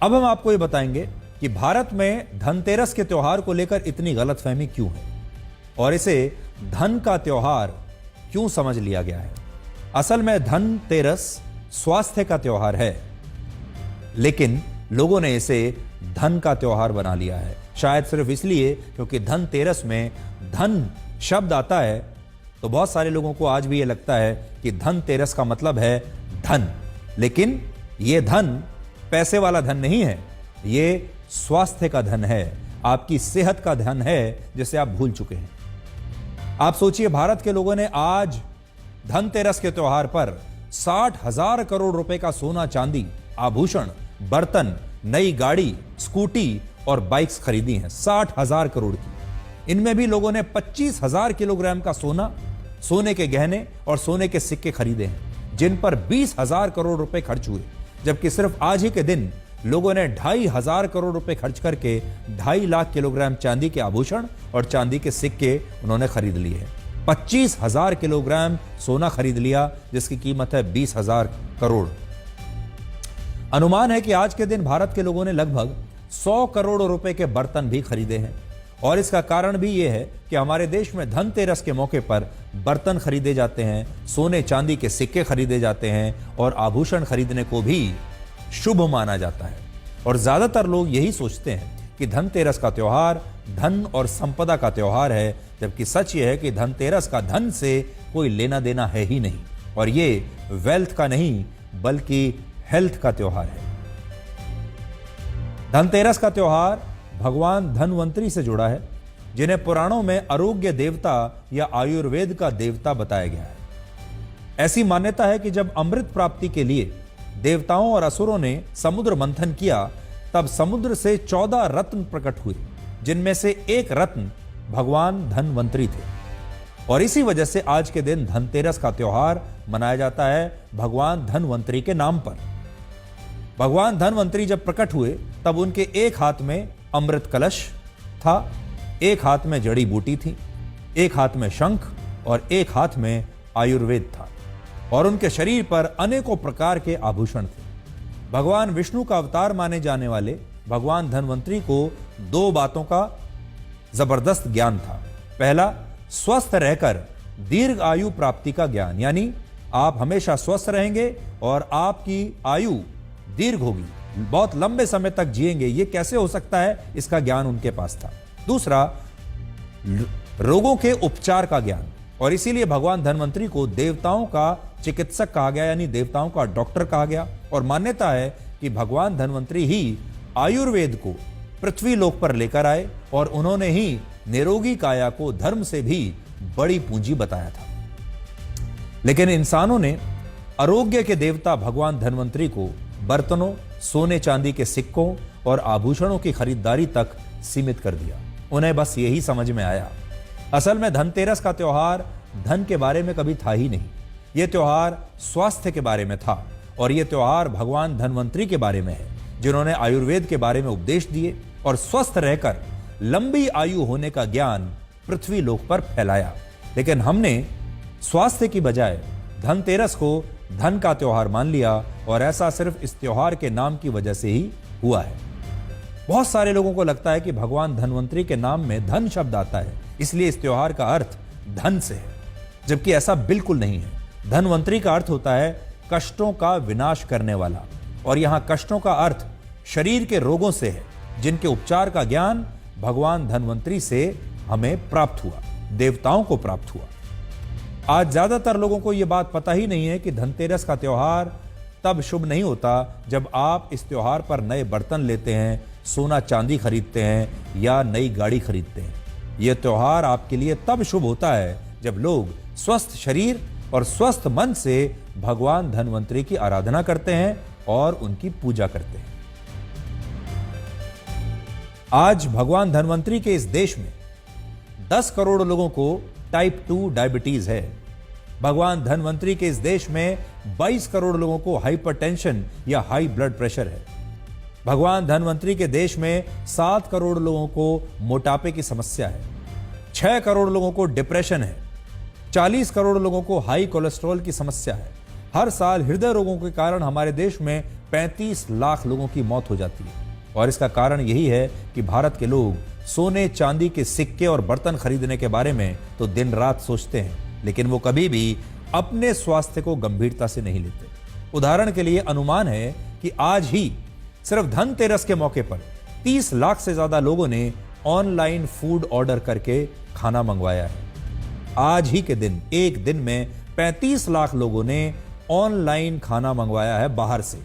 अब हम आपको ये बताएंगे कि भारत में धनतेरस के त्योहार को लेकर इतनी गलतफहमी क्यों है और इसे धन का त्योहार क्यों समझ लिया गया है। असल में धनतेरस स्वास्थ्य का त्योहार है, लेकिन लोगों ने इसे धन का त्योहार बना लिया है। शायद सिर्फ इसलिए क्योंकि धनतेरस में धन शब्द आता है, तो बहुत सारे लोगों को आज भी यह लगता है कि धनतेरस का मतलब है धन। लेकिन यह धन पैसे वाला धन नहीं है, यह स्वास्थ्य का धन है, आपकी सेहत का धन है, जिसे आप भूल चुके हैं। आप सोचिए, भारत के लोगों ने आज धनतेरस के त्योहार पर 60,000 करोड़ रुपए का सोना चांदी, आभूषण, बर्तन, नई गाड़ी, स्कूटी और बाइक्स खरीदी हैं। 60,000 करोड़ की। इनमें भी लोगों ने 25,000 किलोग्राम का सोना, सोने के गहने और सोने के सिक्के खरीदे हैं, जिन पर 20,000 करोड़ रुपए खर्च हुए। जबकि सिर्फ आज ही के दिन लोगों ने 2,500 करोड़ रुपए खर्च करके 2.5 लाख किलोग्राम चांदी के आभूषण और चांदी के सिक्के उन्होंने खरीद लिए हैं। 25,000 किलोग्राम सोना खरीद लिया, जिसकी कीमत है 20,000 करोड़। अनुमान है कि आज के दिन भारत के लोगों ने लगभग 100 करोड़ रुपए के बर्तन भी खरीदे हैं। और इसका कारण भी यह है कि हमारे देश में धनतेरस के मौके पर बर्तन खरीदे जाते हैं, सोने चांदी के सिक्के खरीदे जाते हैं और आभूषण खरीदने को भी शुभ माना जाता है। और ज्यादातर लोग यही सोचते हैं कि धनतेरस का त्योहार धन और संपदा का त्योहार है, जबकि सच यह है कि धनतेरस का धन से कोई लेना देना है ही नहीं, और ये वेल्थ का नहीं बल्कि हेल्थ का त्योहार है। धनतेरस का त्योहार भगवान धनवंतरी से जुड़ा है, जिन्हें पुराणों में आरोग्य देवता या आयुर्वेद का देवता बताया गया है। ऐसी मान्यता है कि जब अमृत प्राप्ति के लिए देवताओं और असुरों ने समुद्र मंथन किया, तब समुद्र से 14 रत्न प्रकट हुए, जिनमें से एक रत्न भगवान धनवंतरी थे। और इसी वजह से आज के दिन धनतेरस का त्योहार मनाया जाता है भगवान धनवंतरी के नाम पर। भगवान धनवंतरी जब प्रकट हुए, तब उनके एक हाथ में अमृत कलश था, एक हाथ में जड़ी बूटी थी, एक हाथ में शंख और एक हाथ में आयुर्वेद था, और उनके शरीर पर अनेकों प्रकार के आभूषण थे। भगवान विष्णु का अवतार माने जाने वाले भगवान धनवंतरी को 2 बातों का जबरदस्त ज्ञान था। पहला, स्वस्थ रहकर दीर्घ आयु प्राप्ति का ज्ञान, यानी आप हमेशा स्वस्थ रहेंगे और आपकी आयु दीर्घ होगी, बहुत लंबे समय तक जिएंगे। यह कैसे हो सकता है, इसका ज्ञान उनके पास था। दूसरा, रोगों के उपचार का ज्ञान, और इसीलिए भगवान धनवंतरी को देवताओं का चिकित्सक कहा गया, यानी देवताओं का डॉक्टर कहा गया। और मान्यता है कि भगवान धनवंतरी ही आयुर्वेद को पृथ्वी लोक पर लेकर आए, और उन्होंने ही निरोगी काया को धर्म से भी बड़ी पूंजी बताया था। लेकिन इंसानों ने आरोग्य के देवता भगवान धनवंतरी को बर्तनों, सोने चांदी के सिक्कों और आभूषणों की खरीदारी तक सीमित कर दिया। उन्हें बस यही समझ में आया। असल में धनतेरस का त्योहार धन के बारे में कभी था ही नहीं। यह त्योहार स्वास्थ्य के बारे में था, और यह त्योहार भगवान धनवंतरी के बारे में है, जिन्होंने आयुर्वेद के बारे में उपदेश दिए और स्वस्थ रहकर लंबी आयु होने का ज्ञान पृथ्वी लोक पर फैलाया। लेकिन हमने स्वास्थ्य की बजाय धनतेरस को धन का त्योहार मान लिया, और ऐसा सिर्फ इस त्योहार के नाम की वजह से ही हुआ है। बहुत सारे लोगों को लगता है कि भगवान धनवंतरी के नाम में धन शब्द आता है, इसलिए इस त्योहार का अर्थ धन से है, जबकि ऐसा बिल्कुल नहीं है। धनवंतरी का अर्थ होता है कष्टों का विनाश करने वाला, और यहां कष्टों का अर्थ शरीर के रोगों से है, जिनके उपचार का ज्ञान भगवान धनवंतरी से हमें प्राप्त हुआ, देवताओं को प्राप्त हुआ। आज ज्यादातर लोगों को यह बात पता ही नहीं है कि धनतेरस का त्योहार तब शुभ नहीं होता जब आप इस त्योहार पर नए बर्तन लेते हैं, सोना चांदी खरीदते हैं या नई गाड़ी खरीदते हैं। यह त्योहार आपके लिए तब शुभ होता है जब लोग स्वस्थ शरीर और स्वस्थ मन से भगवान धनवंतरी की आराधना करते हैं और उनकी पूजा करते हैं। आज भगवान धनवंतरी के इस देश में 10 करोड़ लोगों को टाइप 2 डायबिटीज है। भगवान धनवंतरी के इस देश में 22 करोड़ लोगों को हाइपरटेंशन या हाई ब्लड प्रेशर है। भगवान धनवंतरी के देश में 7 करोड़ लोगों को मोटापे की समस्या है, 6 करोड़ लोगों को डिप्रेशन है, 40 करोड़ लोगों को हाई कोलेस्ट्रॉल की समस्या है, हर साल हृदय रोगों के कारण हमारे देश में 35 लाख लोगों की मौत हो जाती है। और इसका कारण यही है कि भारत के लोग सोने चांदी के सिक्के और बर्तन खरीदने के बारे में तो दिन रात सोचते हैं, लेकिन वो कभी भी अपने स्वास्थ्य को गंभीरता से नहीं लेते। उदाहरण के लिए अनुमान है कि आज ही सिर्फ धनतेरस के मौके पर 30 लाख से ज्यादा लोगों ने ऑनलाइन फूड ऑर्डर करके खाना मंगवाया है। आज ही के दिन, एक दिन में 35 लाख लोगों ने ऑनलाइन खाना मंगवाया है बाहर से।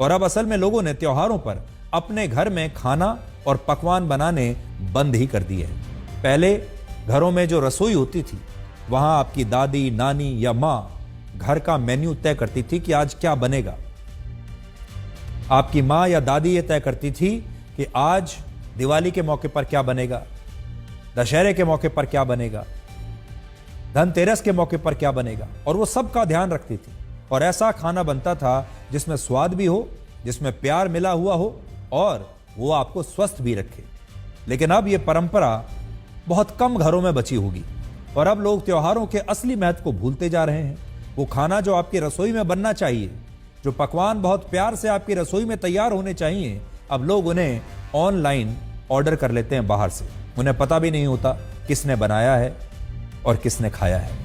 और अब असल में लोगों ने त्योहारों पर अपने घर में खाना और पकवान बनाने बंद ही कर दिए हैं। पहले घरों में जो रसोई होती थी, वहां आपकी दादी, नानी या मां घर का मेन्यू तय करती थी कि आज क्या बनेगा। आपकी मां या दादी ये तय करती थी कि आज दिवाली के मौके पर क्या बनेगा, दशहरे के मौके पर क्या बनेगा, धनतेरस के मौके पर क्या बनेगा, और वो सब का ध्यान रखती थी। और ऐसा खाना बनता था जिसमें स्वाद भी हो, जिसमें प्यार मिला हुआ हो और वो आपको स्वस्थ भी रखे। लेकिन अब ये परंपरा बहुत कम घरों में बची होगी और अब लोग त्योहारों के असली महत्व को भूलते जा रहे हैं। वो खाना जो आपकी रसोई में बनना चाहिए, जो पकवान बहुत प्यार से आपकी रसोई में तैयार होने चाहिए, अब लोग उन्हें ऑनलाइन ऑर्डर कर लेते हैं बाहर से। उन्हें पता भी नहीं होता किसने बनाया है और किसने खाया है।